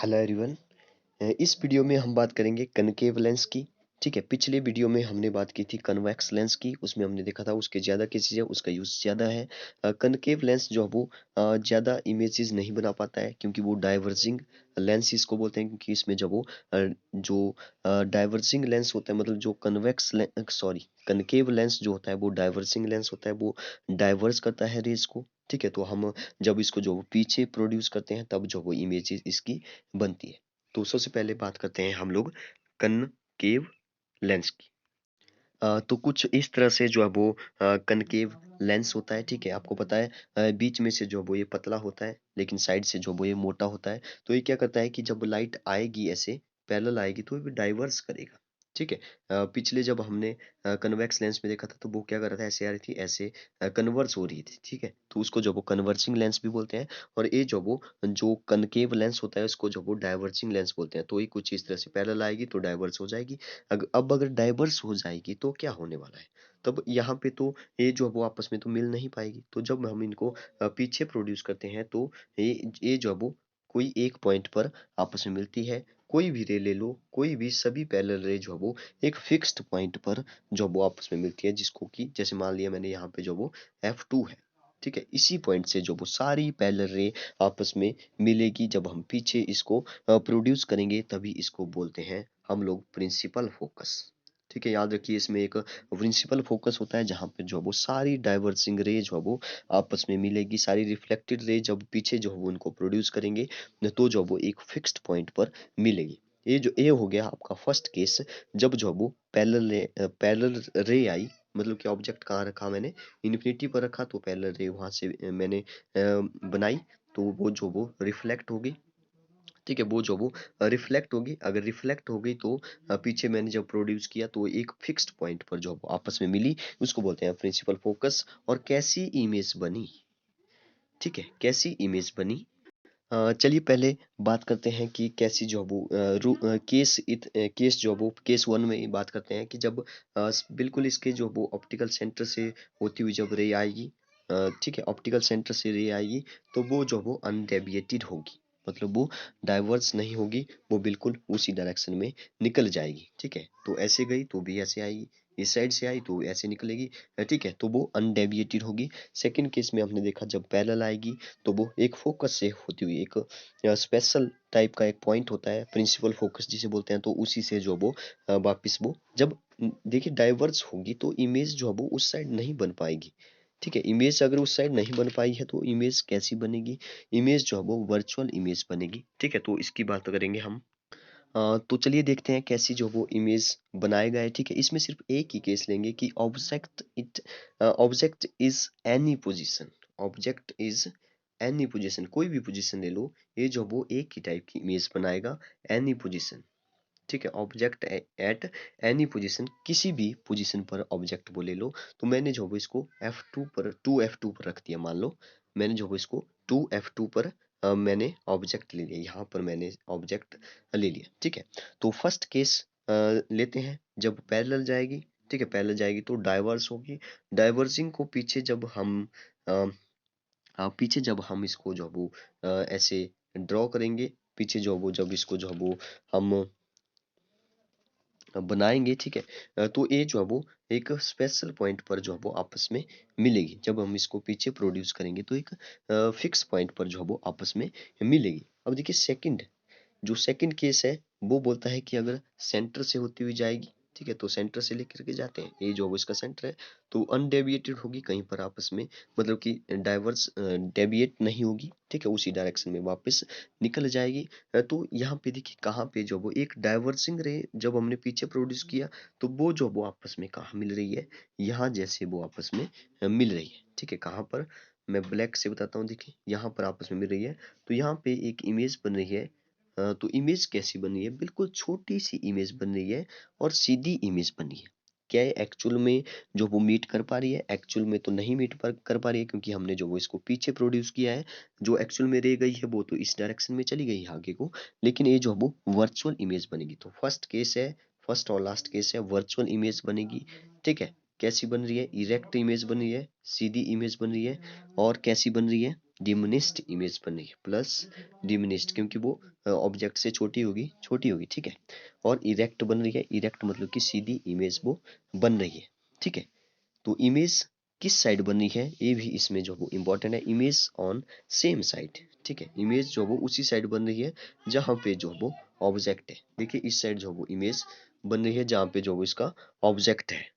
Hello everyone. इस video में हम बात करेंगे कनकेव लेंस की। ठीक है, पिछले वीडियो में हमने बात की थी कन्वेक्स लेंस की। उसमें हमने देखा था उसके ज़्यादा केसेस है, उसका यूज़ ज़्यादा है। कनकेव लेंस जो है वो ज़्यादा इमेजेस नहीं बना पाता है क्योंकि वो डाइवर्जिंग लेंस इसको बोलते हैं, क्योंकि इसमें जब वो जो डाइवर्जिंग लेंस होता है, मतलब जो कनकेव लेंस जो होता है वो डाइवर्जिंग लेंस होता है, वो डाइवर्स करता है रेज को। ठीक है, तो हम जब इसको जो पीछे प्रोड्यूस करते हैं तब जो वो इमेजेस इसकी बनती है। तो सबसे पहले बात करते हैं हम लोग कनकेव लेंस की। तो कुछ इस तरह से जो है वो कनकेव लेंस होता है। ठीक है, आपको पता है बीच में से जो वो ये पतला होता है, लेकिन साइड से जो वो ये मोटा होता है। तो ये क्या करता है कि जब लाइट आएगी ऐसे पैरेलल आएगी तो ये डाइवर्स करेगा। ठीक है, पिछले जब हमने कन्वेक्स लेंस में देखा था तो वो क्या कर रहा था, ऐसे आ रही थी, ऐसे कन्वर्स हो रही थी। ठीक है, तो उसको जो वो कन्वर्सिंग लेंस भी बोलते हैं। और ये जो कनकेव लेंस होता है उसको जो वो डाइवर्सिंग लेंस बोलते हैं। तो ये कुछ इस तरह से पैरेलल आएगी तो डाइवर्स हो जाएगी। अब अगर डाइवर्स हो जाएगी तो क्या होने वाला है, तब यहाँ पे तो ये जो है वो आपस में तो मिल नहीं पाएगी। तो जब हम इनको पीछे प्रोड्यूस करते हैं तो ये जो है वो कोई एक पॉइंट पर आपस में मिलती है। कोई भी रे ले लो, कोई भी सभी पैरेलल रे जो है वो एक फिक्स्ड पॉइंट पर जो वो आपस में मिलती है, जिसको कि जैसे मान लिया मैंने यहाँ पे जो वो F2 है। ठीक है, इसी पॉइंट से जो वो सारी पैरेलल रे आपस में मिलेगी। जब हम पीछे इसको प्रोड्यूस करेंगे तभी इसको बोलते हैं हम लोग प्रिंसिपल फोकस। ठीक है, याद रखिए इसमें एक प्रिंसिपल फोकस होता है जहाँ पे जो वो सारी डाइवर्सिंग रे जो है वो आपस में मिलेगी। सारी रिफ्लेक्टेड रे जब पीछे जो है वो उनको प्रोड्यूस करेंगे तो जो वो एक फिक्स्ड पॉइंट पर मिलेगी। ये हो गया आपका फर्स्ट केस। जब जो वो पैरेलल रे आई, मतलब कि ऑब्जेक्ट कहाँ रखा मैंने, इन्फिनिटी पर रखा, तो पैरेलल रे वहां से मैंने बनाई। तो वो रिफ्लेक्ट होगी। ठीक है, वो जो वो रिफ्लेक्ट होगी। अगर रिफ्लेक्ट हो गई तो पीछे मैंने जब प्रोड्यूस किया तो एक फिक्स्ड पॉइंट पर जो वो आपस में मिली, उसको बोलते हैं प्रिंसिपल फोकस। और कैसी इमेज बनी, ठीक है, कैसी इमेज बनी। चलिए पहले बात करते हैं कि कैसी जो वो केस जो वो केस वन में ही बात करते हैं कि जब बिल्कुल इसके जो वो ऑप्टिकल सेंटर से होती हुई जब रे आएगी, ठीक है, ऑप्टिकल सेंटर से रे आएगी तो वो जो वो अनडेविएटेड होगी, मतलब वो डाइवर्स नहीं होगी, वो बिल्कुल उसी डायरेक्शन में निकल जाएगी। ठीक है, तो ऐसे गई तो भी ऐसे आएगी, इस साइड से आई तो ऐसे निकलेगी। ठीक है, तो वो अनडेविएटेड होगी। सेकंड केस में हमने देखा जब पैरेलल आएगी तो वो एक फोकस से होती हुई एक स्पेशल टाइप का एक पॉइंट होता है, प्रिंसिपल फोकस जिसे बोलते हैं। तो उसी से जो वो वापस वो जब देखिए डाइवर्स होगी तो इमेज जो है वो उस साइड नहीं बन पाएगी। ठीक है, इमेज अगर उस साइड नहीं बन पाई है तो इमेज कैसी बनेगी, इमेज जो है वो वर्चुअल इमेज बनेगी। ठीक है, तो इसकी बात करेंगे हम। तो चलिए देखते हैं कैसी जो वो इमेज बनाएगा है। ठीक है, इसमें सिर्फ एक ही केस लेंगे कि object is any position, object is any position, कोई भी पोजीशन ले लो, ये जो वो एक ही टाइप की इमेज बनाएगा, एनी पोजीशन। ठीक है, ऑब्जेक्ट एट एनी पोजीशन, किसी भी पोजीशन पर ऑब्जेक्ट वो ले लो। तो मैंने जो वो इसको F2 पर रख दिया। मान लो मैंने जो वो इसको 2F2 पर मैंने ऑब्जेक्ट ले लिया, यहाँ पर मैंने ऑब्जेक्ट ले लिया। ठीक है, तो फर्स्ट केस लेते हैं जब पैरेलल जाएगी। ठीक है, पैरेलल जाएगी तो डाइवर्स होगी। डाइवर्सिंग को अ, पीछे जब हम इसको जो वो ऐसे ड्रॉ करेंगे, पीछे जो वो जब इसको जो वो हम बनाएंगे। ठीक है, तो ये जो है वो एक स्पेशल पॉइंट पर जो है वो आपस में मिलेगी। जब हम इसको पीछे प्रोड्यूस करेंगे तो एक फिक्स पॉइंट पर जो है वो आपस में मिलेगी। अब देखिए सेकंड केस है, वो बोलता है कि अगर सेंटर से होती हुई जाएगी, ठीक है, तो सेंटर से लेकर के जाते हैं, ये जो वो इसका सेंटर है, तो अनडेविएटेड होगी कहीं पर आपस में, मतलब कि डेविएट नहीं होगी। ठीक है, उसी डायरेक्शन में वापस निकल जाएगी। तो यहाँ पे देखिए कहाँ पे जो वो एक डाइवर्सिंग रे जब हमने पीछे प्रोड्यूस किया तो वो जो वो आपस में कहाँ मिल रही है, यहाँ जैसे वो आपस में मिल रही है। ठीक है, कहाँ पर, मैं ब्लैक से बताता हूँ, देखिए यहाँ पर आपस में मिल रही है। तो यहाँ पे एक इमेज बन रही है। तो इमेज कैसी बनी है, बिल्कुल छोटी सी इमेज बन रही है और सीधी इमेज बनी है। क्या है एक्चुअल में जो वो मीट कर पा रही है, एक्चुअल में तो नहीं कर पा रही है, क्योंकि हमने जो वो इसको पीछे प्रोड्यूस किया है। जो एक्चुअल में रह गई है वो तो इस डायरेक्शन में चली गई है आगे को, लेकिन ये जो वो वर्चुअल इमेज बनेगी। तो फर्स्ट और लास्ट केस है, वर्चुअल इमेज बनेगी। ठीक है, कैसी बन रही है, इरेक्ट इमेज बन रही है, सीधी इमेज बन रही है, और कैसी बन रही है, डिमिनिस्ड इमेज बन रही है, प्लस डिमिनिस्ड क्योंकि वो ऑब्जेक्ट से छोटी होगी, ठीक है। और इरेक्ट बन रही है, इरेक्ट मतलब कि सीधी इमेज वो बन रही है, ठीक है। तो इमेज किस साइड बन रही है ये भी इसमें जो वो इम्पोर्टेंट है, इमेज ऑन सेम साइड, ठीक है। इमेज जो वो उसी साइड बन रही है जहाँ पे जो वो ऑब्जेक्ट है। देखिए इस साइड जो वो इमेज बन रही है जहाँ पे जो वो इसका ऑब्जेक्ट है।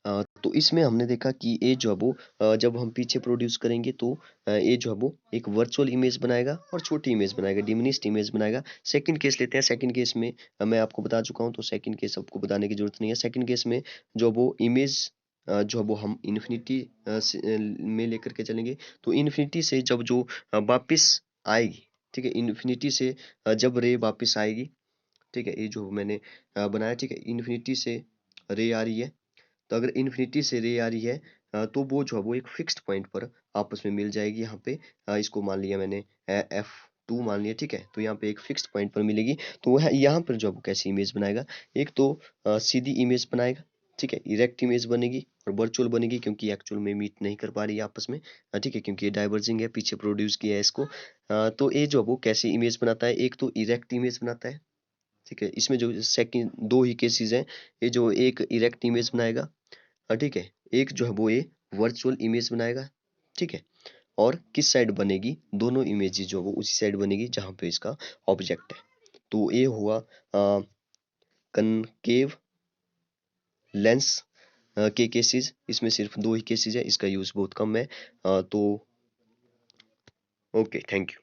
तो इसमें हमने देखा कि ये जो है वो जब हम पीछे प्रोड्यूस करेंगे तो ये जो है वो एक वर्चुअल इमेज बनाएगा और छोटी इमेज बनाएगा, डिमिनिश्ड इमेज बनाएगा। सेकंड केस लेते हैं। सेकंड केस में मैं आपको बता चुका हूँ, तो सेकंड केस आपको बताने की जरूरत नहीं है। सेकंड केस में जो वो इमेज जो है वो हम इन्फिनिटी में लेकर के चलेंगे। तो इन्फिनिटी से जब जो वापस आएगी, ठीक है, इन्फिनिटी से जब रे वापस आएगी, ठीक है, ये जो मैंने बनाया, ठीक है, इन्फिनिटी से रे आ रही है। तो अगर इन्फिनिटी से रे आ रही है तो वो जो है वो एक फिक्स्ड पॉइंट पर आपस में मिल जाएगी। यहाँ पे इसको मान लिया मैंने F2 मान लिया, ठीक है। तो यहाँ पे एक फिक्स्ड पॉइंट पर मिलेगी। तो वह यहाँ पर जो है वो कैसी इमेज बनाएगा, एक तो सीधी इमेज बनाएगा, ठीक है, इरेक्ट इमेज बनेगी और वर्चुअल बनेगी क्योंकि एक्चुअल में मीट नहीं कर पा रही है आपस में, ठीक है, क्योंकि ये डाइवर्जिंग है, पीछे प्रोड्यूस किया है इसको। तो ये जो है वो कैसी इमेज बनाता है, एक तो इरेक्ट इमेज बनाता है, ठीक है। इसमें जो सेकंड दो ही केसेस हैं, ये जो एक इरेक्ट इमेज बनाएगा, ठीक है, एक जो है वो ये वर्चुअल इमेज बनाएगा, ठीक है। और किस साइड बनेगी, दोनों इमेजेस जो वो उसी साइड बनेगी जहां पे इसका ऑब्जेक्ट है। तो ये हुआ कनकेव लेंस के केसेस। इसमें सिर्फ दो ही केसेस है, इसका यूज बहुत कम है। तो ओके, थैंक यू।